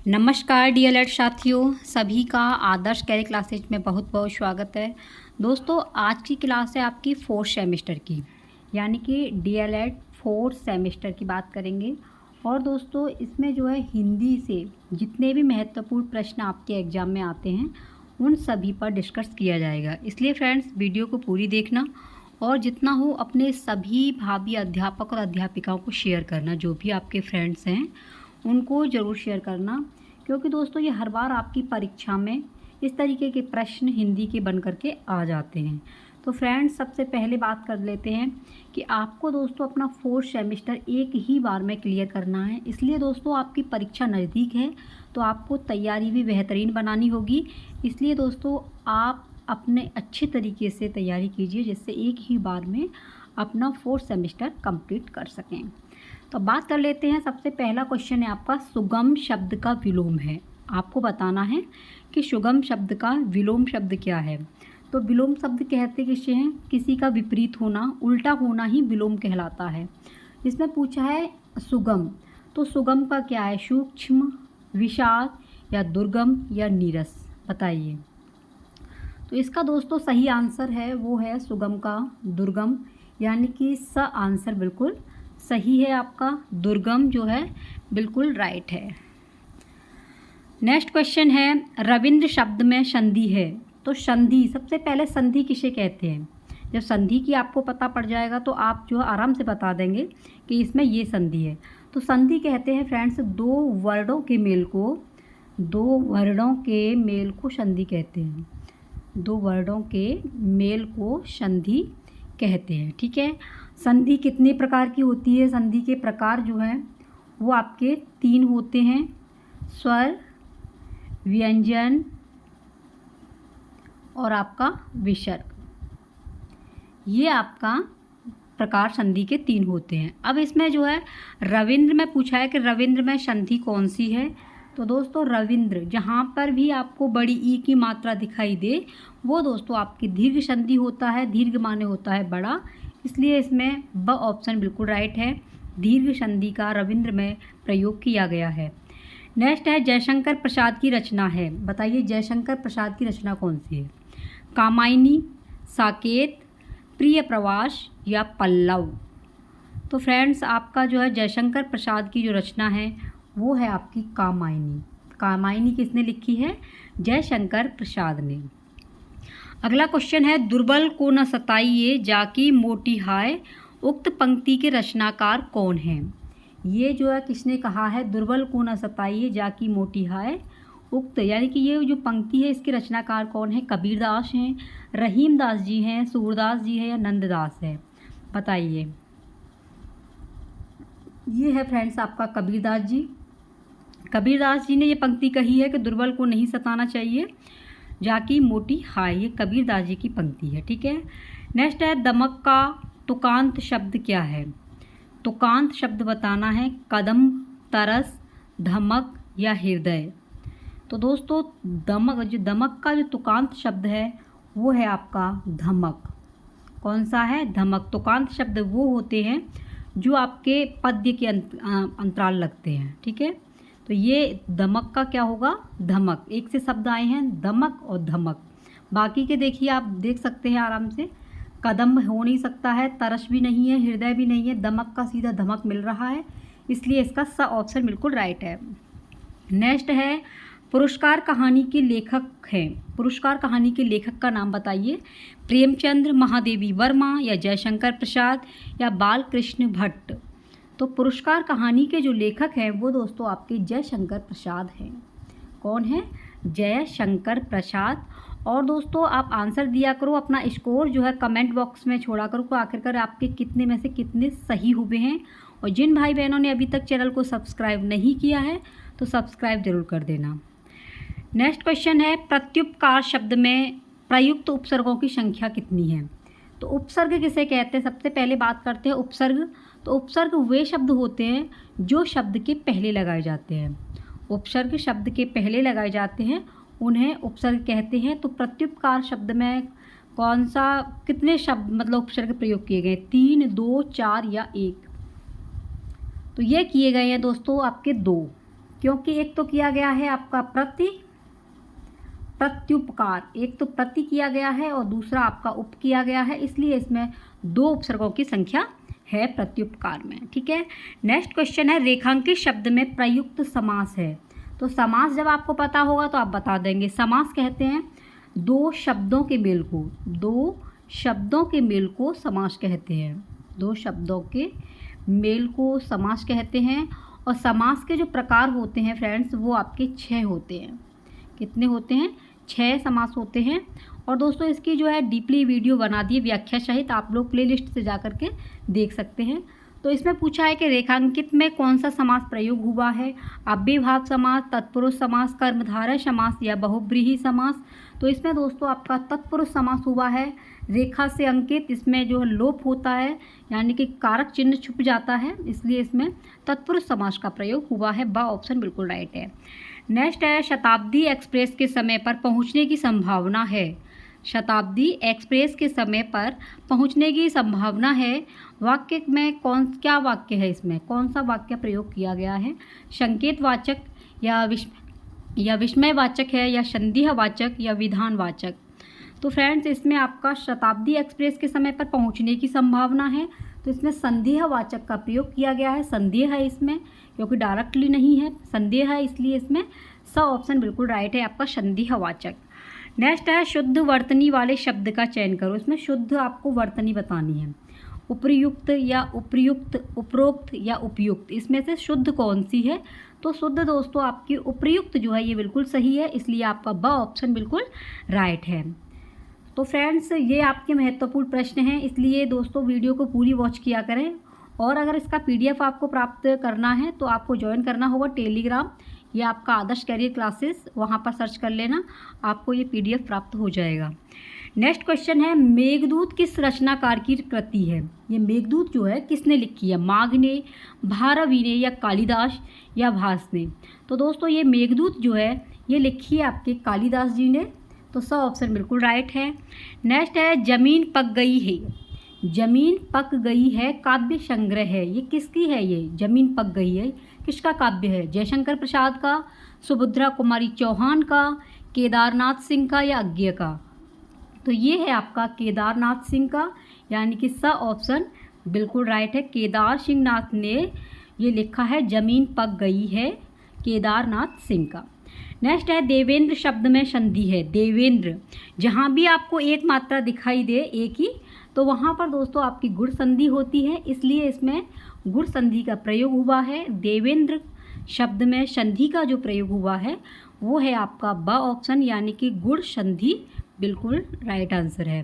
नमस्कार dear alert साथियों, सभी का आदर्श कैरियर क्लासेज में बहुत बहुत स्वागत है। दोस्तों, आज की क्लास है आपकी फोर्थ सेमेस्टर की, यानी कि डीएलएड फोर्थ सेमेस्टर की बात करेंगे। और दोस्तों, इसमें जो है हिंदी से जितने भी महत्वपूर्ण प्रश्न आपके एग्ज़ाम में आते हैं उन सभी पर डिस्कस किया जाएगा। इसलिए फ्रेंड्स, वीडियो को पूरी देखना और जितना हो अपने सभी भावी अध्यापक और अध्यापिकाओं को शेयर करना। जो भी आपके फ्रेंड्स हैं उनको ज़रूर शेयर करना, क्योंकि दोस्तों ये हर बार आपकी परीक्षा में इस तरीके के प्रश्न हिंदी के बन करके आ जाते हैं। तो फ्रेंड्स, सबसे पहले बात कर लेते हैं कि आपको दोस्तों अपना फोर्थ सेमेस्टर एक ही बार में क्लियर करना है। इसलिए दोस्तों आपकी परीक्षा नज़दीक है तो आपको तैयारी भी बेहतरीन बनानी होगी। इसलिए दोस्तों आप अपने अच्छे तरीके से तैयारी कीजिए, जिससे एक ही बार में अपना फोर्थ सेमेस्टर कंप्लीट कर सकें। तो बात कर लेते हैं। सबसे पहला क्वेश्चन है आपका, सुगम शब्द का विलोम है। आपको बताना है कि सुगम शब्द का विलोम शब्द क्या है। तो विलोम शब्द कहते किसे हैं? किसी का विपरीत होना, उल्टा होना ही विलोम कहलाता है। इसमें पूछा है सुगम, तो सुगम का क्या है? सूक्ष्म, विशाल या दुर्गम या नीरस? बताइए। तो इसका दोस्तों सही आंसर है वो है सुगम का दुर्गम, यानी कि स आंसर बिल्कुल सही है आपका। दुर्गम जो है बिल्कुल राइट है। नेक्स्ट क्वेश्चन है, रविंद्र शब्द में संधि है। तो संधि, सबसे पहले संधि किसे कहते हैं? जब संधि की आपको पता पड़ जाएगा तो आप जो आराम से बता देंगे कि इसमें ये संधि है। तो संधि कहते हैं फ्रेंड्स दो वर्णों के मेल को संधि कहते हैं। दो वर्णों के मेल को संधि कहते हैं। ठीक है। संधि कितने प्रकार की होती है? संधि के प्रकार जो हैं वो आपके 3 होते हैं, स्वर, व्यंजन और आपका विसर्ग। ये आपका प्रकार संधि के 3 होते हैं। अब इसमें जो है रविंद्र में पूछा है कि रविंद्र में संधि कौन सी है। तो दोस्तों रविंद्र, जहाँ पर भी आपको बड़ी ई की मात्रा दिखाई दे वो दोस्तों आपकी दीर्घ संधि होता है। दीर्घ माने होता है बड़ा, इसलिए इसमें ब ऑप्शन बिल्कुल राइट है। दीर्घ संधि का रविंद्र में प्रयोग किया गया है। नेक्स्ट है, जयशंकर प्रसाद की रचना है। बताइए जयशंकर प्रसाद की रचना कौन सी है? कामायनी, साकेत, प्रिय प्रवास या पल्लव? तो फ्रेंड्स आपका जो है जयशंकर प्रसाद की जो रचना है वो है आपकी कामायनी। कामायनी किसने लिखी है? जयशंकर प्रसाद ने। अगला क्वेश्चन है, दुर्बल को न सताइए जाकी मोटी हाय, उक्त पंक्ति के रचनाकार कौन है? ये जो है किसने कहा है? दुर्बल को न सताइए जाकी मोटी हाय, उक्त यानी कि ये जो पंक्ति है इसके रचनाकार कौन है? कबीरदास हैं, रहीमदास जी हैं, सूरदास जी हैं या नंददास है? बताइए। ये है फ्रेंड्स आपका कबीरदास जी। कबीरदास जी ने ये पंक्ति कही है कि दुर्बल को नहीं सताना चाहिए, जाकी मोटी हाय। ये कबीरदास जी की पंक्ति है। ठीक है। नेक्स्ट है, दमक का तुकांत शब्द क्या है? तुकांत शब्द बताना है, कदम, तरस, धमक या हृदय? तो दोस्तों दमक का जो तुकांत शब्द है वो है आपका धमक। कौन सा है? धमक। तुकांत शब्द वो होते हैं जो आपके पद्य के अंतराल लगते हैं। ठीक है। तो ये दमक का क्या होगा? धमक। एक से शब्द आए हैं दमक और धमक। बाकी के देखिए आप देख सकते हैं आराम से, कदम हो नहीं सकता है, तरस भी नहीं है, हृदय भी नहीं है, दमक का सीधा धमक मिल रहा है, इसलिए इसका स ऑप्शन बिल्कुल राइट है। नेक्स्ट है, पुरस्कार कहानी के लेखक हैं। पुरस्कार कहानी के लेखक का नाम बताइए। प्रेमचंद्र, महादेवी वर्मा या जयशंकर प्रसाद या बालकृष्ण भट्ट? तो पुरस्कार कहानी के जो लेखक हैं वो दोस्तों आपके जयशंकर प्रसाद हैं। कौन है? जयशंकर प्रसाद। और दोस्तों आप आंसर दिया करो, अपना स्कोर जो है कमेंट बॉक्स में छोड़ा करो कि आखिरकार आपके कितने में से कितने सही हुए हैं। और जिन भाई बहनों ने अभी तक चैनल को सब्सक्राइब नहीं किया है तो सब्सक्राइब जरूर कर देना। नेक्स्ट क्वेश्चन है, प्रत्युपकार शब्द में प्रयुक्त उपसर्गों की संख्या कितनी है? तो उपसर्ग किसे कहते हैं? सबसे पहले बात करते हैं उपसर्ग। तो उपसर्ग वे शब्द होते हैं जो शब्द के पहले लगाए जाते हैं। उपसर्ग शब्द के पहले लगाए जाते हैं उन्हें उपसर्ग कहते हैं। तो प्रत्युपकार शब्द में कौन सा, कितने शब्द मतलब उपसर्ग प्रयोग किए गए? 3, 2, 4 या 1? तो ये किए गए हैं दोस्तों आपके 2। क्योंकि एक तो किया गया है आपका प्रत्युपकार, एक तो प्रति किया गया है और दूसरा आपका उप किया गया है, इसलिए इसमें 2 उपसर्गों की संख्या है प्रत्युपकार में। ठीक है। नेक्स्ट क्वेश्चन है रेखांकित शब्द में प्रयुक्त समास है। तो समास जब आपको पता होगा तो आप बता देंगे। समास कहते हैं 2 शब्दों के मेल को, 2 शब्दों के मेल को समास कहते हैं, 2 शब्दों के मेल को समास कहते हैं। और समास के जो प्रकार होते हैं फ्रेंड्स वो आपके 6 होते हैं। कितने होते हैं? 6 समास होते हैं। और दोस्तों इसकी जो है डीपली वीडियो बना दी व्याख्या सहित, आप लोग प्लेलिस्ट से जा कर के देख सकते हैं। तो इसमें पूछा है कि रेखांकित में कौन सा समास प्रयोग हुआ है? अव्ययभाव समास, तत्पुरुष समास, कर्मधारय समास या बहुब्रीहि समास। तो इसमें दोस्तों आपका तत्पुरुष समास हुआ है। रेखा से अंकित, इसमें जो लोप होता है यानी कि कारक चिन्ह छुप जाता है, इसलिए इसमें तत्पुरुष समास का प्रयोग हुआ है। बा ऑप्शन बिल्कुल राइट है। नेक्स्ट है शताब्दी एक्सप्रेस के समय पर पहुंचने की संभावना है। शताब्दी एक्सप्रेस के समय पर पहुंचने की संभावना है। वाक्य में क्या वाक्य है? इसमें कौन सा वाक्य प्रयोग किया गया है? संकेतवाचक या विस्मयवाचक है या संदेहवाचक या विधानवाचक? तो फ्रेंड्स इसमें आपका शताब्दी एक्सप्रेस के समय पर पहुंचने की संभावना है, तो इसमें संदेहवाचक का प्रयोग किया गया है। संदेह है इसमें, क्योंकि डायरेक्टली नहीं है, संदेह है, इसलिए इसमें स ऑप्शन बिल्कुल राइट है आपका संदेहवाचक। नेक्स्ट है शुद्ध वर्तनी वाले शब्द का चयन करो। इसमें शुद्ध आपको वर्तनी बतानी है। उपर्युक्त या उपर्युक्त, उपरोक्त या उपयुक्त, इसमें से शुद्ध कौन सी है? तो शुद्ध दोस्तों आपकी उपर्युक्त जो है ये बिल्कुल सही है, इसलिए आपका ब ऑप्शन बिल्कुल राइट है। तो फ्रेंड्स ये आपके महत्वपूर्ण प्रश्न हैं, इसलिए दोस्तों वीडियो को पूरी वॉच किया करें। और अगर इसका PDF आपको प्राप्त करना है तो आपको ज्वाइन करना होगा टेलीग्राम या आपका आदर्श कैरियर क्लासेस, वहाँ पर सर्च कर लेना, आपको ये PDF प्राप्त हो जाएगा। नेक्स्ट क्वेश्चन है मेघदूत किस रचनाकार की कृति है? ये मेघदूत जो है किसने लिखी है? माघ ने, भारवी ने या कालिदास या भास ने? तो दोस्तों ये मेघदूत जो है ये लिखी है आपके कालिदास जी ने, तो स ऑप्शन बिल्कुल राइट है। नेक्स्ट है जमीन पक गई है। जमीन पक गई है काव्य संग्रह है, ये किसकी है? ये जमीन पक गई है किसका काव्य है? जयशंकर प्रसाद का, सुभद्रा कुमारी चौहान का, केदारनाथ सिंह का या अज्ञे का? तो ये है आपका केदारनाथ सिंह का, यानी कि स ऑप्शन बिल्कुल राइट है। केदार सिंह नाथ ने ये लिखा है जमीन पक गई है, केदारनाथ सिंह का। नेक्स्ट है देवेंद्र शब्द में संधि है। देवेंद्र, जहाँ भी आपको एक मात्रा दिखाई दे एक ही, तो वहाँ पर दोस्तों आपकी गुण संधि होती है, इसलिए इसमें गुण संधि का प्रयोग हुआ है। देवेंद्र शब्द में संधि का जो प्रयोग हुआ है वो है आपका ब ऑप्शन, यानी कि गुण संधि बिल्कुल राइट आंसर है।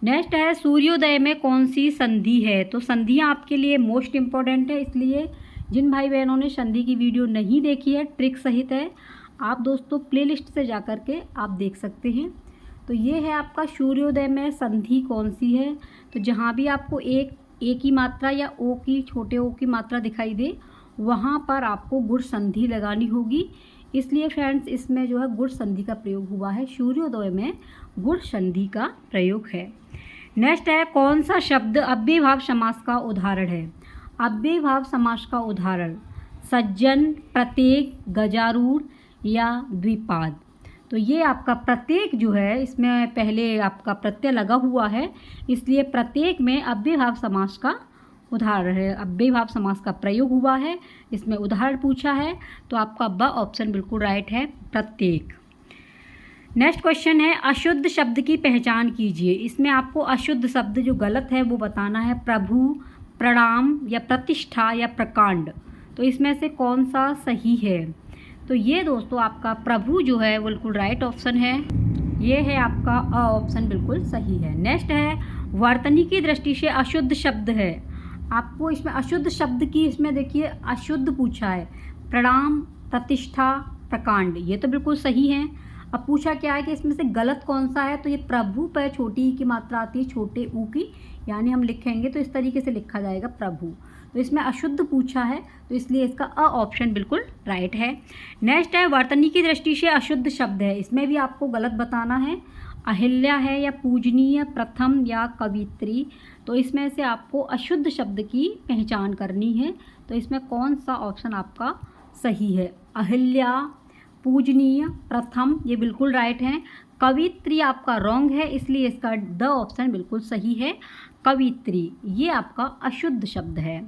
नेक्स्ट है सूर्योदय में कौन सी संधि है? तो संधियाँ आपके लिए मोस्ट इम्पॉर्टेंट है, इसलिए जिन भाई बहनों ने संधि की वीडियो नहीं देखी है, ट्रिक सहित है, आप दोस्तों प्लेलिस्ट से जा कर के आप देख सकते हैं। तो ये है आपका सूर्योदय में संधि कौन सी है? तो जहाँ भी आपको एक ही मात्रा या ओ की, छोटे ओ की मात्रा दिखाई दे, वहाँ पर आपको गुण संधि लगानी होगी, इसलिए फ्रेंड्स इसमें जो है गुण संधि का प्रयोग हुआ है। सूर्योदय में गुण संधि का प्रयोग है। नेक्स्ट है कौन सा शब्द अव्ययभाव समास का उदाहरण है? अव्ययभाव समास का उदाहरण सज्जन, प्रत्येक, गजारूढ़ या द्विपाद? तो ये आपका प्रत्येक जो है इसमें पहले आपका प्रत्यय लगा हुआ है, इसलिए प्रत्येक में अव्ययभाव समास का उदाहरण है, अव्ययभाव समास का प्रयोग हुआ है, इसमें उदाहरण पूछा है, तो आपका ब ऑप्शन बिल्कुल राइट है, प्रत्येक। नेक्स्ट क्वेश्चन है अशुद्ध शब्द की पहचान कीजिए। इसमें आपको अशुद्ध शब्द जो गलत है वो बताना है। प्रभु, प्रणाम या प्रतिष्ठा या प्रकांड? तो इसमें से कौन सा सही है? तो ये दोस्तों आपका प्रभु जो है बिल्कुल राइट ऑप्शन है, ये है आपका अ ऑप्शन बिल्कुल सही है। नेक्स्ट है वर्तनी की दृष्टि से अशुद्ध शब्द है। आपको इसमें अशुद्ध शब्द की, इसमें देखिए अशुद्ध पूछा है, प्रणाम, प्रतिष्ठा, प्रकांड, ये तो बिल्कुल सही है। अब पूछा क्या है कि इसमें से गलत कौन सा है? तो ये प्रभु पर छोटी ई की मात्रा आती है, छोटे ऊ की, यानी हम लिखेंगे तो इस तरीके से लिखा जाएगा प्रभु, तो इसमें अशुद्ध पूछा है, तो इसलिए इसका अ ऑप्शन बिल्कुल राइट है। नेक्स्ट है वर्तनी की दृष्टि से अशुद्ध शब्द है। इसमें भी आपको गलत बताना है। अहिल्या है या पूजनीय, प्रथम या कवित्री? तो इसमें से आपको अशुद्ध शब्द की पहचान करनी है, तो इसमें कौन सा ऑप्शन आपका सही है? अहिल्या, पूजनीय, प्रथम, ये बिल्कुल राइट है। कवित्री आपका रॉन्ग है, इसलिए इसका द ऑप्शन बिल्कुल सही है। कवित्री ये आपका अशुद्ध शब्द है।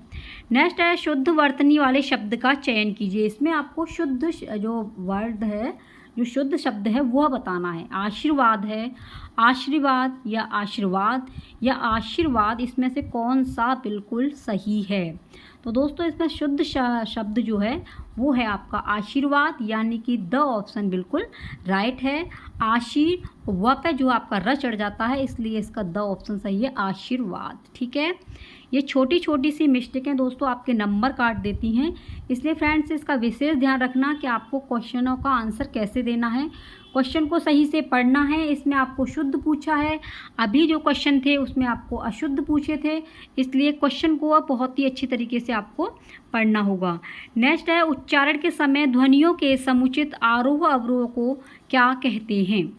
नेक्स्ट है शुद्ध वर्तनी वाले शब्द का चयन कीजिए। इसमें आपको शुद्ध जो वर्ड है, जो शुद्ध शब्द है वह बताना है। आशीर्वाद है, आशीर्वाद या आशीर्वाद या आशीर्वाद, इसमें से कौन सा बिल्कुल सही है? तो दोस्तों इसमें शुद्ध शब्द जो है वो है आपका आशीर्वाद, यानी कि द ऑप्शन बिल्कुल राइट है। आशीर व पे जो आपका र चढ़ जाता है, इसलिए इसका द ऑप्शन सही है, आशीर्वाद। ठीक है, ये छोटी छोटी सी मिस्टेकें दोस्तों आपके नंबर काट देती हैं, इसलिए फ्रेंड्स इसका विशेष ध्यान रखना कि आपको क्वेश्चनों का आंसर कैसे देना है। क्वेश्चन को सही से पढ़ना है। इसमें आपको शुद्ध पूछा है, अभी जो क्वेश्चन थे उसमें आपको अशुद्ध पूछे थे, इसलिए क्वेश्चन को बहुत ही अच्छी तरीके से आपको पढ़ना होगा। नेक्स्ट है उच्चारण के समय ध्वनियों के समुचित आरोह अवरोह को क्या कहते हैं?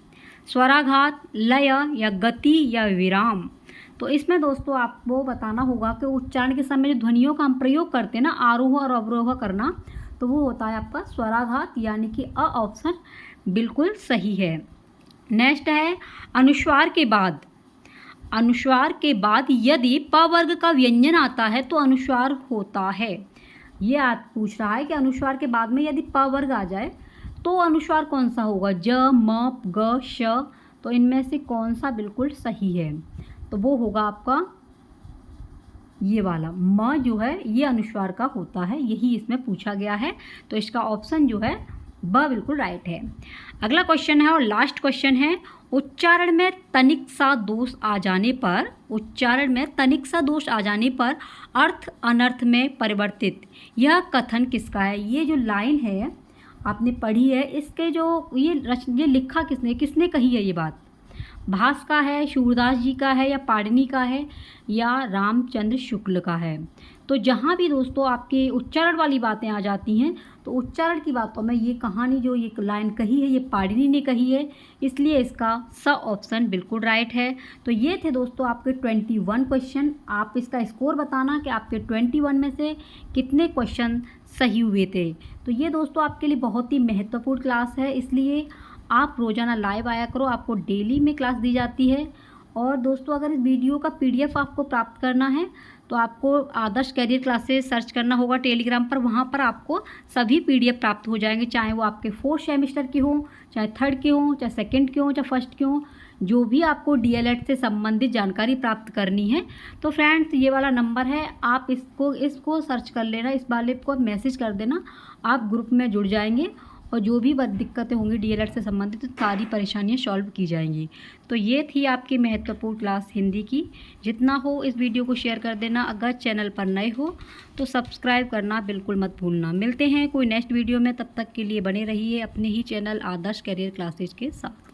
स्वराघात, लय या गति या विराम। तो इसमें दोस्तों आपको बताना होगा कि उच्चारण के समय जो ध्वनियों का हम प्रयोग करते हैं ना, आरोह और अवरोह करना, तो वो होता है आपका स्वराघात, यानी कि अ ऑप्शन बिल्कुल सही है। नेक्स्ट है अनुस्वार के बाद, अनुस्वार के बाद यदि प वर्ग का व्यंजन आता है तो अनुस्वार होता है। ये आप पूछ रहा है कि अनुस्वार के बाद में यदि प वर्ग आ जाए तो अनुस्वार कौन सा होगा? ज, म, ग, श। तो इनमें से कौन सा बिल्कुल सही है? तो वो होगा आपका ये वाला म जो है, ये अनुस्वार का होता है, यही इसमें पूछा गया है। तो इसका ऑप्शन जो है ब बिल्कुल राइट है। अगला क्वेश्चन है और लास्ट क्वेश्चन है, उच्चारण में तनिक सा दोष आ जाने पर, उच्चारण में तनिक सा दोष आ जाने पर अर्थ अनर्थ में परिवर्तित, यह कथन किसका है? ये जो लाइन है आपने पढ़ी है, इसके जो ये लिखा किसने, किसने कही है ये बात? भास का है, सूरदास जी का है, या पाणिनि का है, या रामचंद्र शुक्ल का है? तो जहाँ भी दोस्तों आपके उच्चारण वाली बातें आ जाती हैं, तो उच्चारण की बातों में ये कहानी जो ये लाइन कही है ये पाणिनि ने कही है, इसलिए इसका स ऑप्शन बिल्कुल राइट है। तो ये थे दोस्तों आपके 21 क्वेश्चन। आप इसका स्कोर बताना कि आपके 21 में से कितने क्वेश्चन सही हुए थे। तो ये दोस्तों आपके लिए बहुत ही महत्वपूर्ण क्लास है, इसलिए आप रोज़ाना लाइव आया करो, आपको डेली में क्लास दी जाती है। और दोस्तों अगर इस वीडियो का PDF आपको प्राप्त करना है तो आपको आदर्श कैरियर क्लासेस सर्च करना होगा टेलीग्राम पर, वहाँ पर आपको सभी PDF प्राप्त हो जाएंगे, चाहे वो आपके 4th सेमेस्टर के हों, चाहे 3rd के हों, चाहे 2nd के हों, चाहे 1st के हों। जो भी आपको DLED से संबंधित जानकारी प्राप्त करनी है तो फ्रेंड्स ये वाला नंबर है, आप इसको सर्च कर लेना, इस वाले को मैसेज कर देना, आप ग्रुप में जुड़ जाएंगे और जो भी दिक्कतें होंगी DLED से संबंधित तो सारी परेशानियां सॉल्व की जाएंगी। तो ये थी आपकी महत्वपूर्ण क्लास हिंदी की। जितना हो इस वीडियो को शेयर कर देना। अगर चैनल पर नए हो तो सब्सक्राइब करना बिल्कुल मत भूलना। मिलते हैं कोई नेक्स्ट वीडियो में, तब तक के लिए बने रहिए अपने ही चैनल आदर्श कैरियर क्लासेज के साथ।